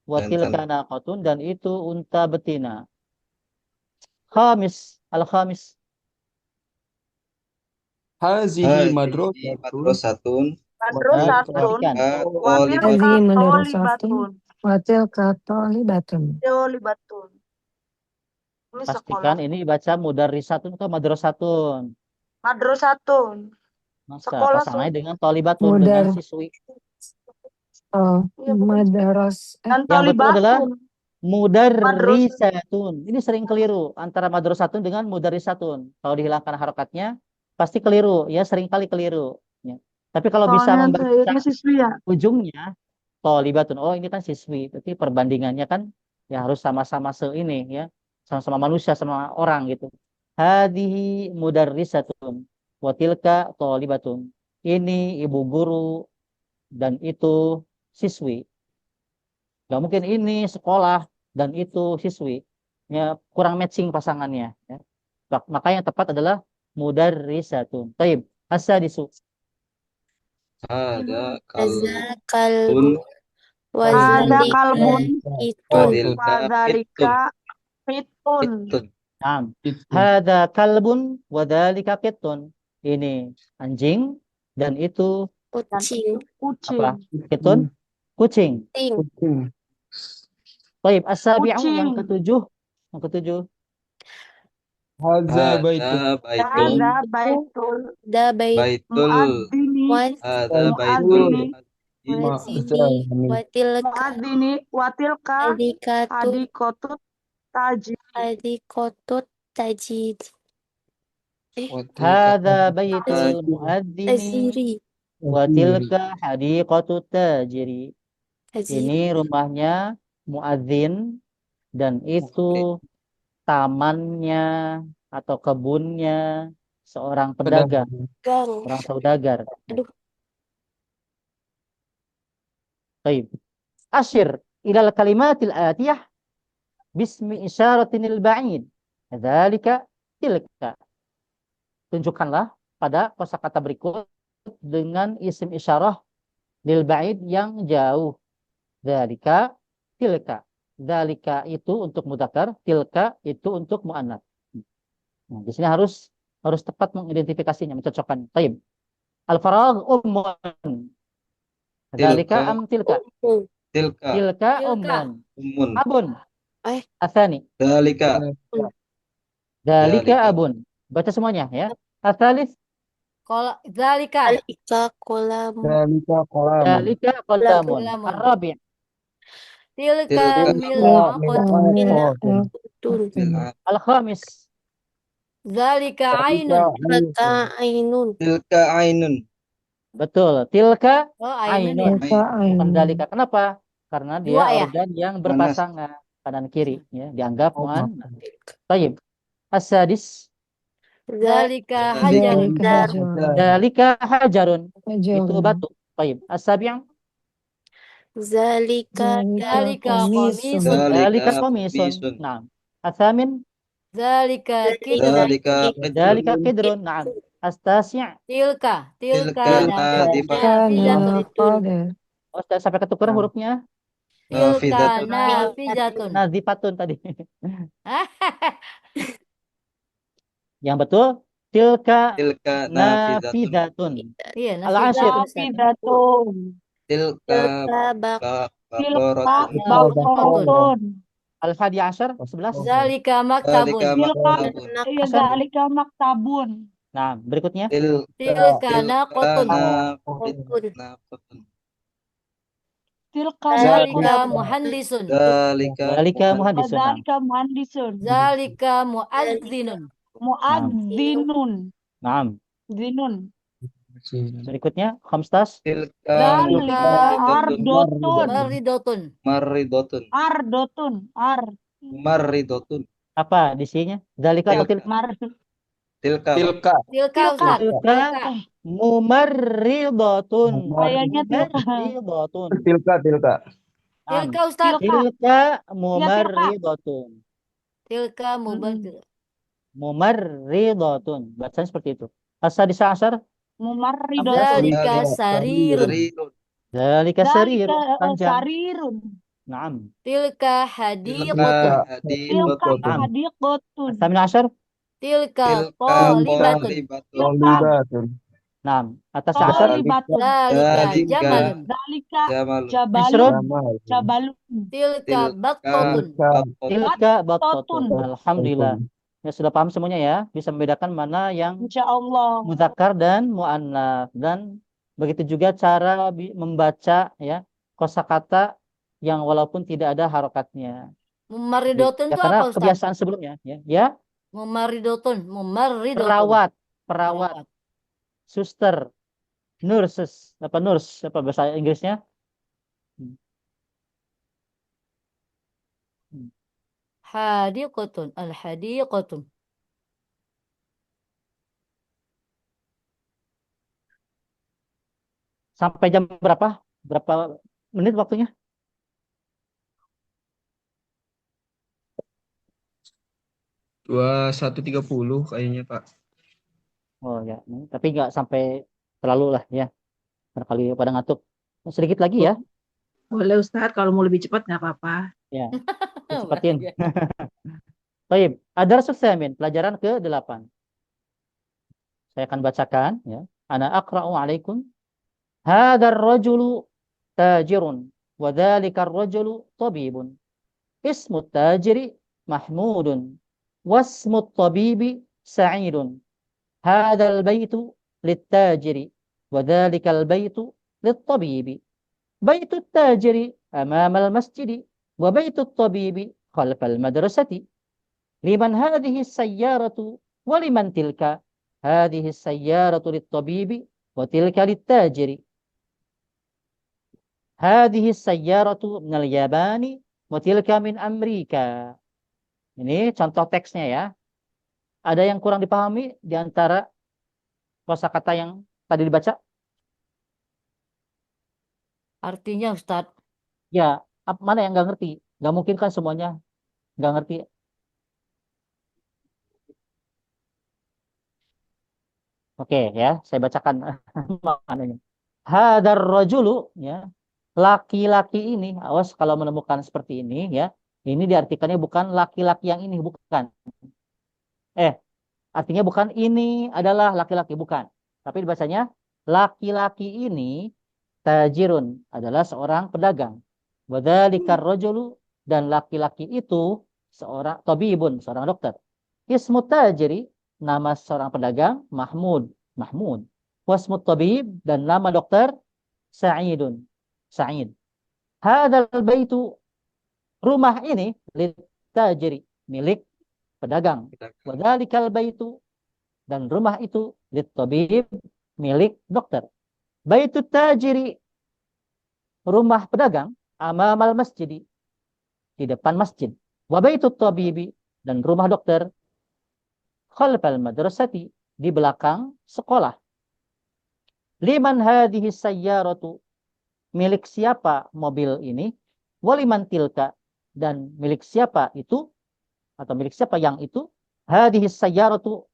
wa Jantan. tilka naqatun, dan itu unta betina. Khamis, al-khamis. Hazihi Hadhihi madrasatun. madrasatun. Madrasatun. Perhatikan. Talibatun. Hadhihi Tolibatun. Watilka tolibatun. Tolibatun. Ini sekolah. Pastikan ini baca mudarrisatun atau madrasatun. Madrasatun. Masa Sekolah pasangannya dengan tolibatun, dengan Mudar. siswi. Oh, Iya, bukan. madaros. Dan Yang betul adalah tolibatun. mudarrisatun. Ini sering keliru antara madrasatun dengan mudarrisatun. Kalau dihilangkan harokatnya pasti keliru, ya sering kali keliru. Ya. Tapi kalau bisa Soalnya membaca kayaknya siswi ya. ujungnya tolibatun, oh ini kan siswi. Berarti perbandingannya kan ya harus sama-sama ini ya, sama-sama manusia sama orang gitu. Hadihi mudarrisatun wa tilka tolibatun. Ini ibu guru dan itu siswi. Gak mungkin ini sekolah dan itu siswi. Ya, kurang matching pasangannya. Ya. Maka yang tepat adalah mudarrisatun. Taib. Asadisu. Ada Haza kalbun kalbun Ada wazalika kalbun. itun. wadilka Wadalika pitun. pitun. Pitun. Naam. Itu. Hada kalbun wadhalika kitun. Ini anjing dan itu Kucing. Kucing. apa? Kitun? Kucing. Kucing. Kucing. Taib. As-sabi'u yang Kucing. ketujuh. Yang ketujuh. Haza baitun. Ada baitun. Ada baitul Da bait Baitul. muadzini. Ada Baitul. baitul. wazini watilka Muadzini watilka adikatun adikotut tajid. adikotut tajid. Hada baitul muadzini Tajiri. wa tilka hadiqatu tajiri. Tajiri. Ini rumahnya muadzin dan itu tamannya atau kebunnya seorang pedagang, Gang. orang saudagar. Aduh. Baik. Asyir ilal kalimatil atiyah bismi isyaratinil ba'id. Dzalika tilka. Tunjukkanlah pada kosakata berikut dengan isim isyarah lil ba'id yang jauh. Dzalika tilka. Dzalika itu untuk mudzakkar, tilka itu untuk muannats. Nah, di sini harus tepat mengidentifikasinya, mencocokkan. Baik. Al-faragh ummun. Dzalika am tilka? Tilka. Tilka ummun. Umun. Abun. Atsani. Dalika. Dzalika abun. Baca semuanya ya. Atsalis. Zalika. Alika kolam. Dalika kolam. Dzalika qalamun. Qalamun. Ar-rabi'. Tilka mil'aqatun. Al-khamis. Zalika ainun. Tilka ainun. Tilka ainun. Betul. Tilka Oh, ainun ya. ainun. Bukan dzalika. Kenapa? Karena dia Dua ya? organ yang berpasangan kanan kiri ya, dianggap muannats. Baik. As-sadis. Zalika hajarun. Dzalika hajarun. Hajarun. Itu batu. Baik. As-sabi'. Zalika Zalika qamisun. Dzalika qamisun. Naam. As-samin. Zalika kidrun. Dalika Dzalika qidrun. Naam. As-tasi'. Tilka Tilka nafidatun. Oh, sudah sampai ketukeran hurufnya. Tilka nafidatun. nafidatun. Nazipatun tadi. Yang betul tilka Tilka nafidatun. nafidatun. Iya, Al-ashir. Nafidatun. Tilka baqaratun. Baqaratun. Al-hadi ashar 11. Zalika maktabun. Dalika maktabun. Iya, zalika maktabun. Nah, berikutnya Tilka naqatun. Naqatun. Tilka Zalika muhandisun. dzalika muhaddisun. Nah. Zalika muhandisun. Zalika muadzinun. Muadzinun. Naam. Zinun. Berikutnya khamstas. Tilka Zalika ardotun. Maridotun. maridotun. Ardotun. Maridotun. Apa isinya? Dzalika atau tilka? Tilka. Tilka. Tilka Ustaz. Tilka mumarridatun. Kayaknya tilka. Mumarridatun. Tilka. Naam. Tilka Ustaz. Tilka mumarridatun. Tilka mubadir. Mumarridatun. Bacaan seperti itu. As-sadisa asyar. Mumarridatun. Zalika sarirun. Dzalika sarir. Panjang. Sarirun. Naam. Tilka hadiqatun. Tilka hadiqatun. As-samin asyar. Tilka qalibatun. Libatun. Naam. Atas asyar. Qalibatun. Zalika jamalun. Dalika Jamalun. jabalun. Isrun. Jabalun. Tilka battotun. Tilka battatun. Battatun. Alhamdulillah. Ya sudah paham semuanya ya, bisa membedakan mana yang Insya Allah. muzakkar dan muannats, dan begitu juga cara membaca ya kosakata yang walaupun tidak ada harokatnya. Mumarridotun Ya itu karena apa, Ustaz? kebiasaan sebelumnya ya. Mumarridotun. Perawat, Perawat. suster, nurses, apa bahasa Inggrisnya? Hmm. Hmm. Hadiqotun. Al-hadiqotun. Sampai jam berapa? Berapa menit waktunya? Dua 1:30 kayaknya Pak. Oh ya, tapi nggak sampai terlalu lah ya. Barangkali pada ngantuk. Sedikit lagi ya. Boleh Ustadz, kalau mau lebih cepat nggak apa-apa. Ya, cepetin. Baik, ad-darsus tsamin, pelajaran ke-8. Saya akan bacakan ya. Ana aqra'u 'alaikum. Hadzal rajulu tajirun wa dzalikar rajulu tabibun. Ismu tajiri Mahmudun wasmu tabibi Sa'idun. Hadzal baitu lit-tajiri wa dzalikal baitu lit-tabibi. Baitu tajiri amamal masjidi wa baitu tabibi khalfal madrasati. Liman hadhihi sayyaratu wa liman tilka. Hadhihi sayyaratu lit-tabibi wa tilka lit-tajiri. Hadhihi sayyaratu minal Yabani wa tilka min Amerika. Ini contoh teksnya ya. Ada yang kurang dipahami di antara kosakata yang tadi dibaca? Artinya Ustadz. Ya, mana yang nggak ngerti? Nggak mungkin kan semuanya nggak ngerti. Oke ya, saya bacakan maknanya. Hadar rajulu ya, laki-laki ini, awas kalau menemukan seperti ini ya, ini diartikannya bukan laki-laki yang ini, bukan. Artinya bukan ini adalah laki-laki, bukan. Tapi bacanya laki-laki ini tajirun, adalah seorang pedagang. Wadzalikar rajulu, dan laki-laki itu seorang tabibun, seorang dokter. Ismu tajiri, nama seorang pedagang Mahmud. Wasmu tabib, dan nama dokter Sa'id. Hadzal baitu, rumah ini litajiri, milik pedagang. Wadzalikal baitu, dan rumah itu litabib, milik dokter. Baitu tajiri, rumah pedagang, amamal masjidi, di depan masjid. Wa baitu tabibi, dan rumah dokter khalfal madrasati, di belakang sekolah. Liman hadhihi sayyaratu, milik siapa mobil ini? Waliman tilka, dan milik siapa itu, atau milik siapa yang itu? Hadhihi sayyaratu,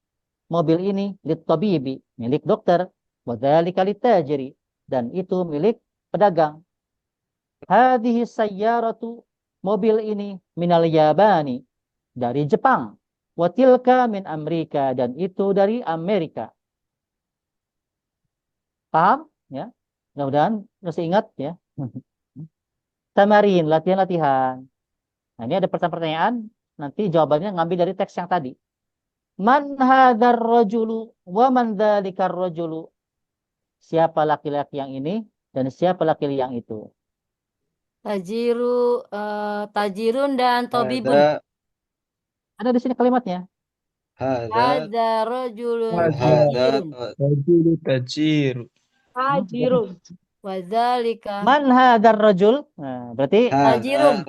mobil ini lit-tabibi, milik dokter. Wa dzalika lit-tajiri, dan itu milik pedagang. Hadhihi sayyaratu, mobil ini minal Yabani, dari Jepang. Wa tilka min Amerika, dan itu dari Amerika. Paham ya? Mudah-mudahan masih ingat ya. Tamarin, latihan-latihan. Nah, ini ada pertanyaan, nanti jawabannya ngambil dari teks yang tadi. Man hadzal rajulu wa man dzalikar rajulu. Siapa laki-laki yang ini dan siapa laki-laki yang itu? Tajirun dan tabibun. Ada di sini kalimatnya. Hadza rajulun Hadza tajirun. rajulu tajir. Tajirun. Wadzalika Man hadzal rajul? Nah, berarti tajirun.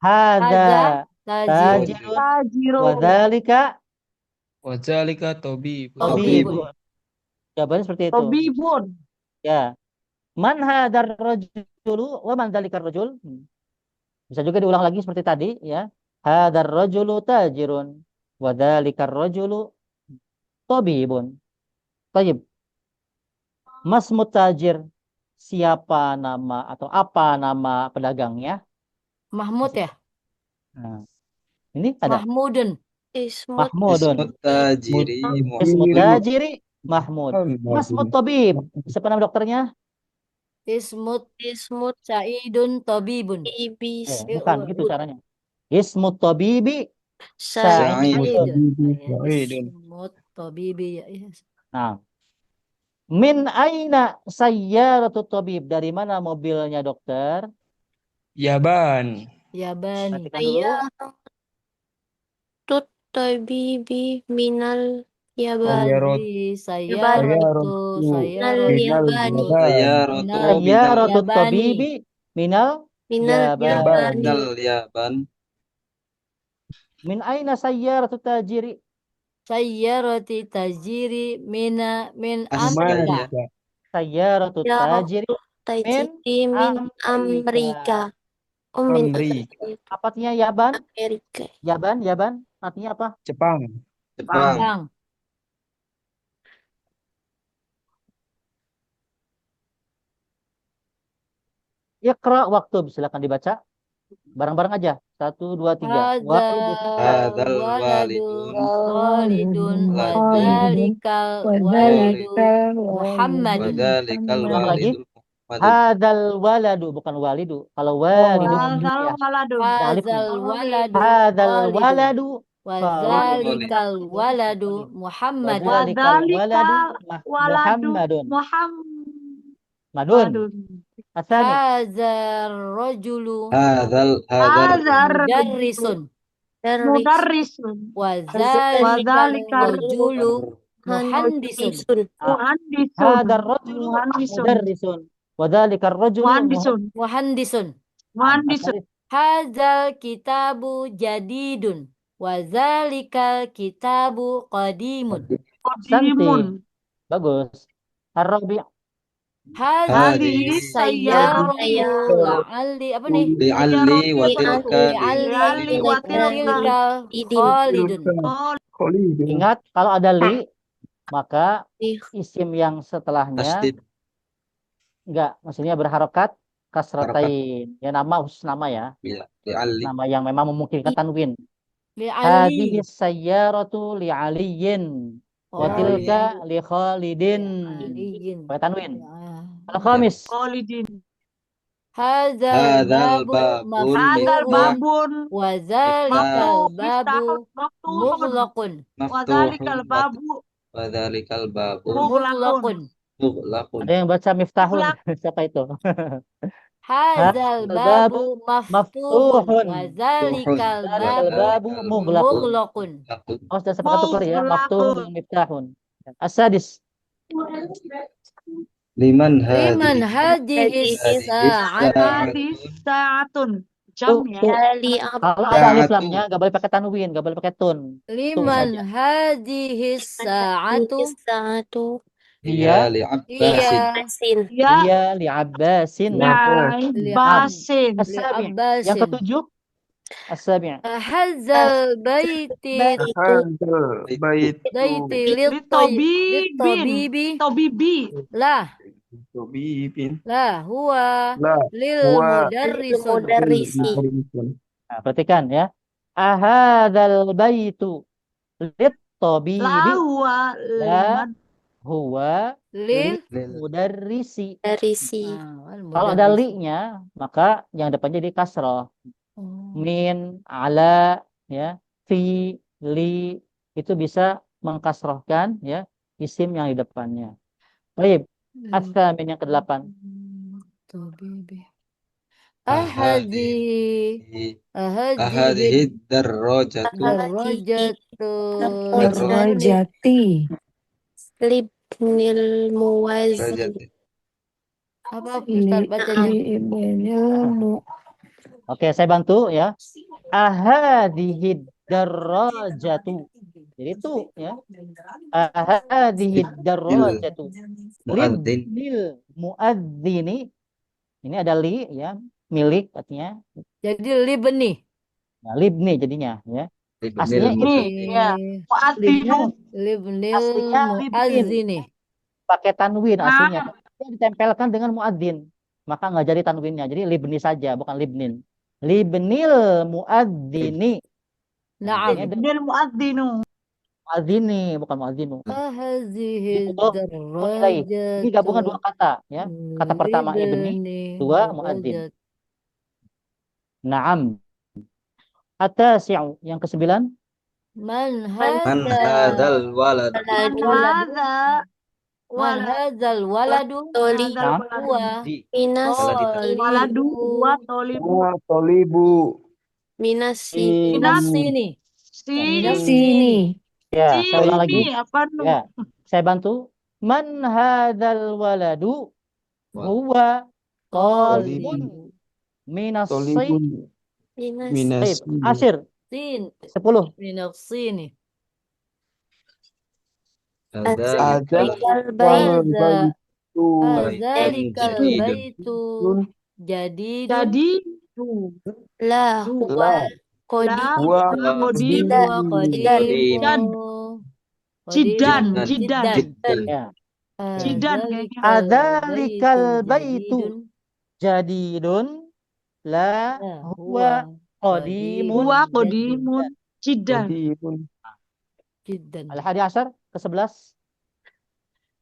hadza Tajirun. tajirun wa dzalika Wadzalika tabibun. tabibun. Jawabannya seperti itu. Tabibun. Ya. Man hadzal rajulu wa man dzalikar rajul? Bisa juga diulang lagi seperti tadi ya. Hadzal rajulu tajirun wa dzalikar rajulu tabibun. Baik. Mas Mutajir, siapa nama atau apa nama pedagangnya? Mahmud ya? Nah, ini ada Mahmudun. Mahmudun. Ismu tajiri Mahmud. Mas Mutabib, siapa nama dokternya? Ismut Sa'idun tabibun. Bukan gitu caranya. Ismu tabibi Sa'id. Sa'id. Sa'idun. Ismut tabibi ya. Nah, min aina sayyaratu tabib? Dari mana mobilnya dokter? Yaban. Yabani. Perhatikan dulu. Tut tabibi minal yaban. Hadhi Sayyaratu sayyaratu minal minal yabani. yaban. Sayyaratu minal Sayyaratu yabani. tabibi minal Minal yabani. yabani. minal yaban. Min aina sayyaratu tajiri? Sayyarati tajiri min Mana Amerika. bisa? Sayyaratu Ya tajiri tajiri min Amerika. Oh, min Amerika. Apa artinya yaban? Amerika. Yaban artinya apa? Jepang. Jepang. Bang. Iqra waktu silakan dibaca bareng-bareng aja. 1 2 3. Hadzal Waladun walidun Khalidun wadzalikal walidu Muhammadun. wadzalikal Ulang lagi. walidul Muhammadun. Hadzal waladu bukan walidu. Kalau walidu Hadzal ya. waladun. Hadzal waladu Hadzal Khalidun. waladu Wadzalikal waladu Muhammadun. wadzalikal waladu Waladu Muhammadun. Muhammadun. Madun. Asani. Hadzal rajulu Hadzal Hadzal mudarrisun. mudarrisun. Wadzalikal Wadzalikal rajulu muhandisun. Muhandisun. Hadzal rajulu Muhandisun. mudarrisun. Wadzalikar rajulu Muhandisun. Muhandisun. Muhandisun. Hadzal kitabu jadidun. Wadzalikal kitabu qadimun. Qadimun. Bagus. Ar-rabi' Hadhihi Hadhihi sayyaratu sayyaratu la'alli apa nih? li'alli wa tilka Li'alli wa tilka tilkal khalidun. Khalidun. Ingat kalau ada li maka isim yang setelahnya tasdid. enggak, maksudnya berharokat kasratain. Ya nama khusus nama ya. Bila li'alli Nama yang memang memungkinkan tanwin. Li'alli Hadhihi sayyaratu li'aliyin wa tilka li Khalidin. aliyin. Pakai tanwin. Ya. Al-khamis. Khalidin. Hadzal Hadzal babu babun Hadzal maftuhun babun. wa zalikal Maftuhun. babu mughlaqun. Wadzalikal maftuhun babu wa dzalikal babu Mughlaqun. mughlaqun. Ada yang baca miftahun. Siapa itu? Hadzal babu maftuhun wa zalikal Zalikal babu babu mughlaqun. mughlaqun. Oh, sudah sampai satu kali ya. Maftuhun dan miftahun. As-sadis. Liman Liman hadhihi hadhihi sa'atu hadis saatun. Jam ya. Dari Kalau ada alif lamnya nggak boleh pakai tanwin, nggak boleh pakai tun. liman hadhihi sa'atu satu. Iya Dia li'abbasin. Asin. Ya. dia li Abbasin. Ya. Basin. As-sabi'. Abbasin. Yang ketujuh. As-sabi'. Hadzal baiti Hadzal baitu baiti Litobibin. litabibi Tobibi. lah tabibin. huwa Lah lil huwa mudarrisun. Mudarrisi. Nah, perhatikan ya. Ahadzal baitu lit-tabibi Lahwa. la huwa Lil mudarrisi. Darisi. Kalau ada li-nya, maka yang depannya di kasroh. Min, ala, ya, fi, li, itu bisa mengkasrohkan ya isim yang di depannya. Baik, as-samin yang ke-8. Tabibi. Ahadihi Ahadihi darajatu darajatu Libnil muwazin. darajati. apa Ustaz bacanya? Oke, saya bantu ya. Ahadihid darajatu. Jadi itu ya. Ahadihid darajatu. Muadzin. Lil muadzini. Ini ada li ya, milik artinya. Jadi libni. Nah, libni jadinya ya. Aslinya Ibnil ini Ya. Muadzinu. Libnil Aslinya muazzini. pakai tanwin aslinya. Dia ditempelkan dengan muadzin. Maka nggak jadi tanwinnya. Jadi libni saja, bukan libnin. Libnil muadzini. Naam. Libnil muadzinu. Muadzini, bukan muadzinu. Hadhihi Itu darajatu. Ini gabungan dua kata ya. Kata pertama ibni, dua muadzin. Naam. At-tasi'u, yang ke-9. Man Man hadza hadzal walad. Man waladu hadza man walad hadzal waladu toli hadzal Naam. waladu. huwa Di. minas Waladu tolibu wa tolibu Tolibu. minas minas minat sini minas si sini. Ya, saya ulang lagi. sini apa nu? Ya, saya bantu. Man hadzal waladu huwa talibun Tolibu minas Tolibun. minas Minas. Taib. Asyir, sin 10. minas sini. Hadzal azalikal Hadza Baitu. hadzalikal jadidun. baitu jadidun Jadi la huwa La. kodi la Wa. kodim huwa jidan jidan qadimun jidan Jiddan. Ya. jidan kayaknya. Adzalikal baitu jadidun jadidun la la huwa qadimun Huwa qadimun kodimun jidan. Tolibun. jiddan. Al-hadi asyar ke-11.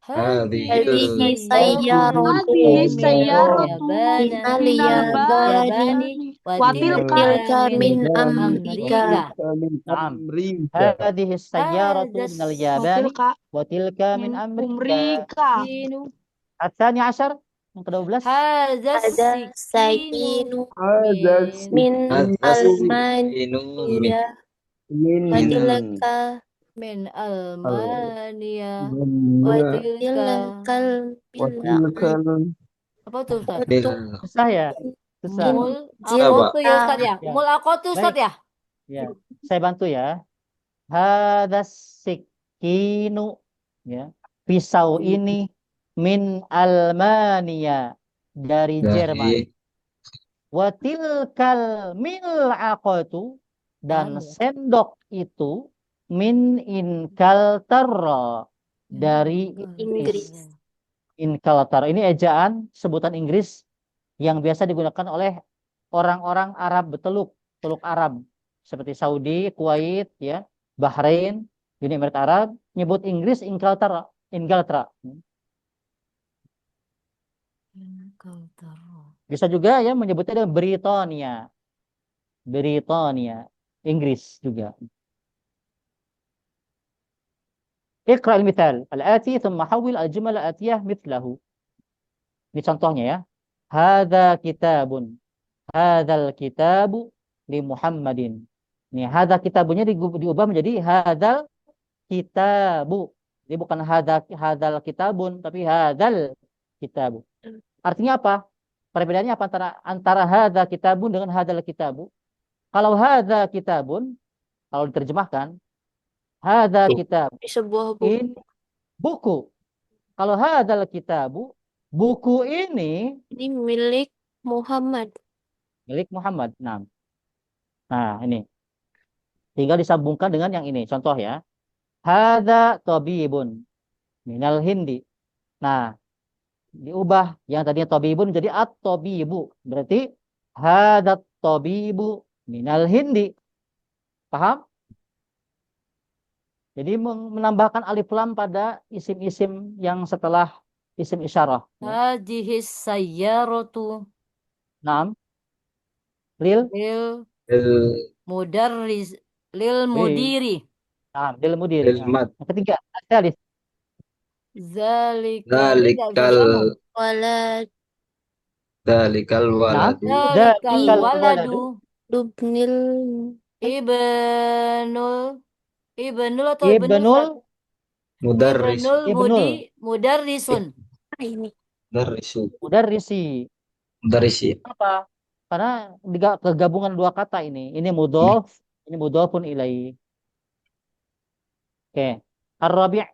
Hadhihi Hadhihi sayyaratu sayyaratu minal minal yabani watilka tilka min amrika Naam. Amrika. Hadhihi sayyaratu minal yabani watilka wa tilka min min amrika. umrika. Sinu At-tsani asyar yang ke-12. hadza hadza sikinu sakinu Ada min Hadzal min almaniya min watilka min Almania Almania. watilka watilkal apa tuh Ustaz? bil. Susah ya? Susah. Mul Coba. akotu ya Ustaz ya. Ya. Mul akotu Ustaz ya. Ya, saya bantu ya. Hadas sikinu, ya. Pisau ini min Almania, dari Jerman. Dari Watilkal mil'aqatu, dan Anu. sendok itu min Inkaltara, dari Inggris. Inkaltara. Ini ejaan sebutan Inggris yang biasa digunakan oleh orang-orang Arab Teluk Arab seperti Saudi, Kuwait, ya, Bahrain, Uni Emirat Arab, nyebut Inggris Inkaltara. Bisa juga ya menyebutnya dengan Britania, Inggris juga. Iqra al-mithal al-ati thumma hawil al-jumal al-atiyah mithlahu. Ini contohnya ya. Hadza hadzal kitabu li Muhammadin. Ini hadza kitabunya diubah menjadi hadzal kitabu. Jadi bukan hadzal kitabun tapi hadzal kitabu. Artinya apa? Perbedaannya apa antara hadza kitabun dengan hadzal kitabu? Kalau hadza kitabun, kalau diterjemahkan, hadza kitab, di sebuah buku. ini buku. Kalau hadzal kitabu, buku ini Ini milik Muhammad. milik Muhammad. Nah, ini. Tinggal disambungkan dengan yang ini. Contoh ya. Hadza tabibun minal hindi. Nah, diubah yang tadinya tabibun menjadi at-tabibu. Berarti hadza tabibu minal hindi. Paham? Jadi menambahkan alif lam pada isim-isim yang setelah isim isyarah. Hadhihi sayyaratu Naam. Lil lil bil mudarris lil mudiri Naam, lil mudir. ilmat. Yang ketiga, asalis. Zalikal Walad zalikal walad. Zalikal waladu. waladu dubnil ibnul atau Ibnul Mudarris. mudarrisun. ini Mudarrisu. mudarrisi. Mudarrisi. Apa? Karena kegabungan dua kata ini. Ini mudhof, ini mudhofun ilaih. Oke. Ar-rabi'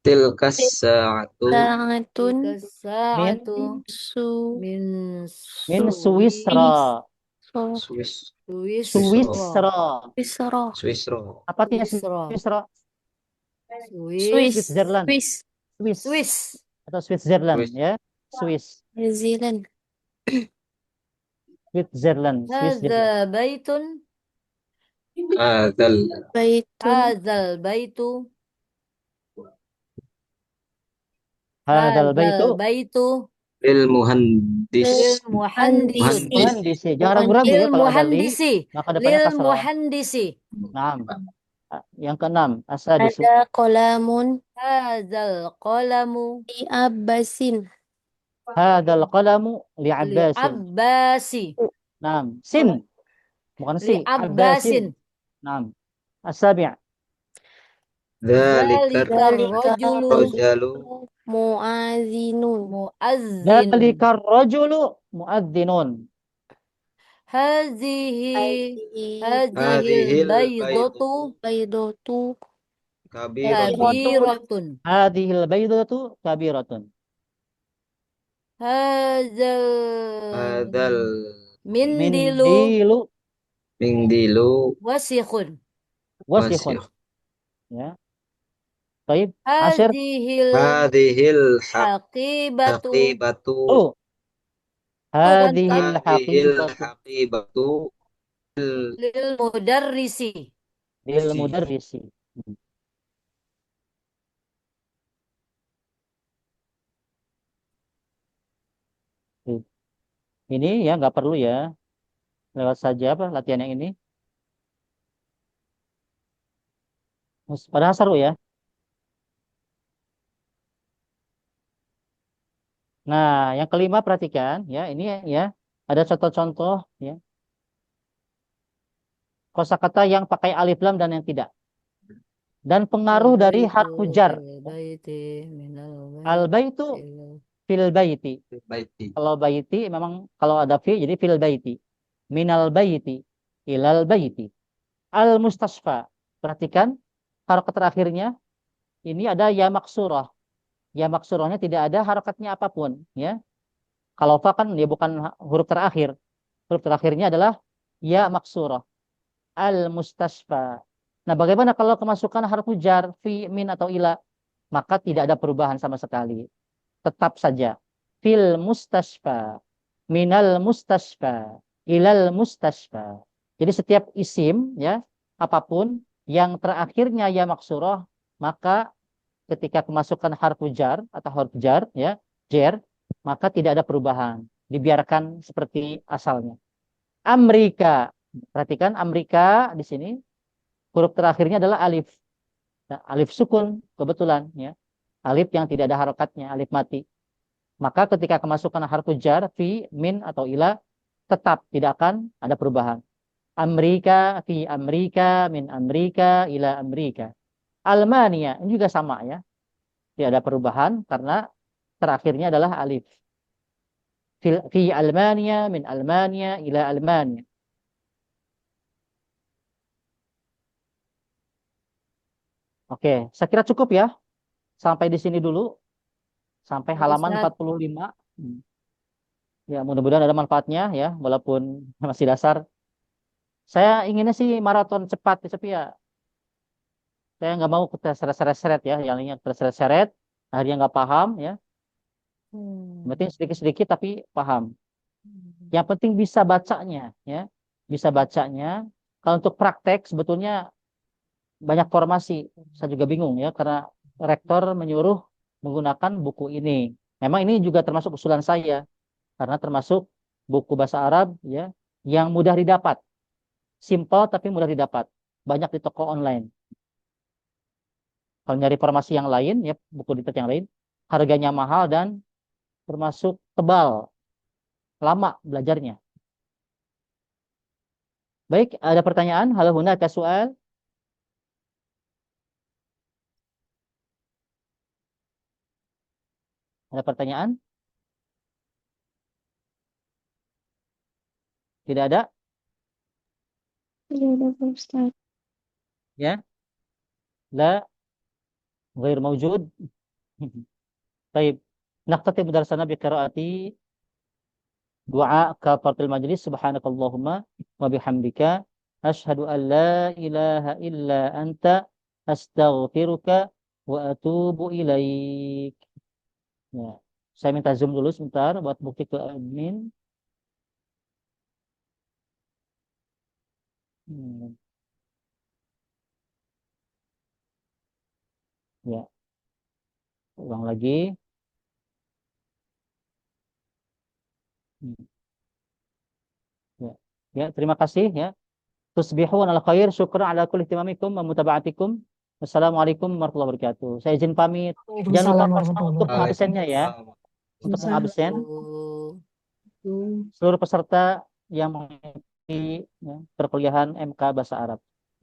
Tilkas sa'atu sangatun Saatu su min Suwisra. Swiss. Suwisra. Wisro Swisro. Apa artinya Suwisra. Suwisra? Swiss Switzerland. Swiss. Atau Switzerland, Swiss. ya. Swiss. New Zealand Switzerland. Hadza baitun Hadzal baitun hadzal baitu Hadal baitu. baitu Lil muhandis. Lil muhandis. Muhandisi. Jangan ragu-ragu ya Lil kalau ada li, muhandisi. maka depannya Lil kasroh. muhandisi. Naam. Yang keenam, asadisu. Ada qalamun Hadzal qalamu li abbasin. Hadzal qalamu li li Abbasin. Abbasi. Naam. Sin. Bukan Li si. Abbasin. Abbasin. Naam. Asabi'. Dzalikar Dzalikar rajulu rajalu Mu'azinun. muazzinun. Dzalikar rajulu muadzinun. Hazihi Hadhihi Hadhil hadhil baydatu baydatu kabiratun kabiratun. Hadhil baydatu kabiratun. Hadzal hadal mindilu Mindilu mindilu wasikhun. wasikhun. wasikh. Ya. Baik. Asyir. Hadhil Haqibatu haqibatu Oh. Hadhil hadhil haqibatu haqibatu lil mudarrisi. lil mudarrisi. Ini ya nggak perlu ya. Lewat saja apa latihan yang ini. Padahal seru ya. Nah, yang kelima perhatikan ya, ini ya ada contoh-contoh ya. Kosakata yang pakai alif lam dan yang tidak. Dan pengaruh dari harfu jar. Al baitu fil baiti. baiti. Kalau baiti memang kalau ada fi jadi fil baiti. Minal baiti ilal baiti. Al mustasfa. Perhatikan harokat terakhirnya ini ada ya maksurah. Ya maksurahnya tidak ada harokatnya apapun ya. Kalau fa kan dia bukan huruf terakhir. Huruf terakhirnya adalah ya maksurah. Al mustasfa. Nah, bagaimana kalau kemasukan harfu jar fi min atau ila? Maka tidak ada perubahan sama sekali. Tetap saja fil mustasfa, minal mustasfa, ilal mustasfa. Jadi setiap isim ya apapun yang terakhirnya ya maksurah, maka ketika kemasukan harfu jar atau huruf jar ya jar, maka tidak ada perubahan, dibiarkan seperti asalnya. Amerika, perhatikan Amerika di sini huruf terakhirnya adalah alif. Nah, alif sukun kebetulan ya. Alif yang tidak ada harokatnya, alif mati. Maka ketika kemasukan harfu jar fi min atau ila tetap tidak akan ada perubahan. Amerika fi Amerika min Amerika ila Amerika. Almania ini juga sama ya. Tidak ada perubahan karena terakhirnya adalah alif. Fi Almania min Almania ila Almania. Oke, saya kira cukup ya. Sampai di sini dulu. Sampai halaman 45. Ya, mudah-mudahan ada manfaatnya ya, walaupun masih dasar. Saya inginnya sih maraton cepat, tapi ya saya nggak mau kita seret-seret ya, yang lainnya terseret-seret, akhirnya nggak paham ya. Berarti sedikit-sedikit tapi paham. Yang penting bisa bacanya ya, bisa bacanya. Kalau untuk praktek sebetulnya banyak formasi. Saya juga bingung ya, karena rektor menyuruh menggunakan buku ini. Memang ini juga termasuk usulan saya, karena termasuk buku bahasa Arab ya yang mudah didapat, simple tapi mudah didapat, banyak di toko online. Kalau nyari formasi yang lain ya buku diktat yang lain harganya mahal dan termasuk tebal, lama belajarnya. Baik, ada pertanyaan? Hal hunaka soal? Ada pertanyaan? Tidak ada? Tidak ada Pak Ustaz. Ya? La ghair mawjud. Baik. Naqtatib darsana biqiraati du'a kafaratul majlis subhanakallahumma wa bihamdika asyhadu an la ilaha illa anta astaghfiruka wa atubu ilaik. Ya. Saya minta zoom dulu sebentar buat bukti ke admin. Ya. Ulang lagi. Ya. Ya, terima kasih ya. Tusbihun ala khair, syukran ala kulli ihtimamikum wa mutaba'atikum. Wassalamualaikum warahmatullahi wabarakatuh. Saya izin pamit. Jangan lupa Waalaikumsalam personal untuk warahmatullahi absennya ya. Untuk yang absen, Tuh. seluruhur peserta yang mengikuti ya, perkuliahan MK Bahasa Arab.